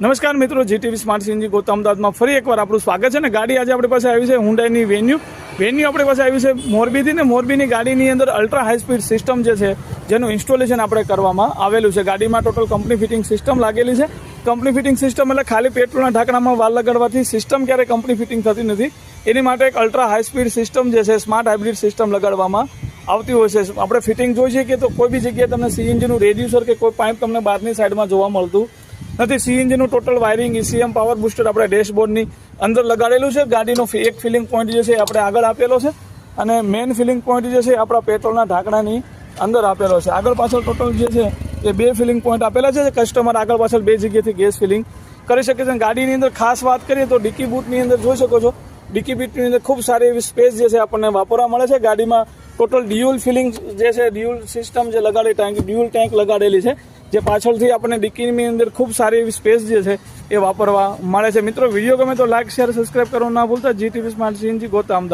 નમસ્કાર મિત્રો, GTV smart CNG ગોતા અમદાવાદમાં ફરી એકવાર આપણું સ્વાગત છે. ને ગાડી આજે આપણી પાસે આવી છે હુન્ડાઈની વેન્યુ આપણી પાસે આવી છે મોરબીથી. ને મોરબીની ગાડીની અંદર અલ્ટ્રા હાઈ સ્પીડ સિસ્ટમ જે છે જેનું ઇન્સ્ટોલેશન આપણે કરવામાં આવેલું છે. ગાડીમાં ટોટલ કંપની ફિટિંગ સિસ્ટમ લાગેલી છે. કંપની ફિટિંગ સિસ્ટમ એટલે ખાલી પેટ્રોલના ઢાંકણામાં વાલ લગાડવાથી સિસ્ટમ ક્યારેય કંપની ફિટિંગ થતી નથી. એની માટે એક અલ્ટ્રા હાઈ સ્પીડ સિસ્ટમ જે છે સ્માર્ટ હાઇબ્રિડ સિસ્ટમ લગાડવામાં આવતી હોય છે. આપણે ફિટિંગ જોઈ છે કે તો કોઈ બી જગ્યાએ તમને સીએનજીનું રેડ્યુસર કે કોઈ પાઇપ તમને બહારની સાઈડમાં જોવા મળતું નથી. સીએનજીનું total wiring ECM power booster આપણે ડેશબોર્ડની અંદર લગાડેલું છે. ગાડીનો એક ફિલિંગ પોઈન્ટ જે છે આપણે આગળ આપેલો છે અને મેઇન ફિલિંગ પોઈન્ટ જે છે આપણા પેટ્રોલના ઢાંકણાની અંદર આપેલો છે. આગળ પાછળ ટોટલ જે છે એ 2 ફિલિંગ પોઈન્ટ આપેલા છે. કસ્ટમર આગળ પાછળ 2 જગ્યાએથી ગેસ ફિલિંગ કરી શકે છે. ગાડીની અંદર ખાસ વાત કરીએ તો ડિક્કી બૂટની અંદર જોઈ શકો છો, ડિક્કી બૂટની અંદર ખૂબ સારી એવી સ્પેસ જે છે આપણને વાપરવા મળે છે. ગાડીમાં ટોટલ ડ્યુઅલ ફિલિંગ જે છે ડ્યુઅલ સિસ્ટમ જે લગાડેલી ડ્યુઅલ ટેન્ક લગાડેલી છે, જે પાછળથી આપણને ડિક્કીની અંદર ખૂબ સારી એવી સ્પેસ જે છે એ વાપરવા મળે છે. મિત્રો, વિડીયો ગમે તો લાઈક, શેર, સબસ્ક્રાઇબ કરવાનું ના ભૂલતા. જીટીવી સ્માર્ટ સીએનજી ગોતા અમદાવાદ.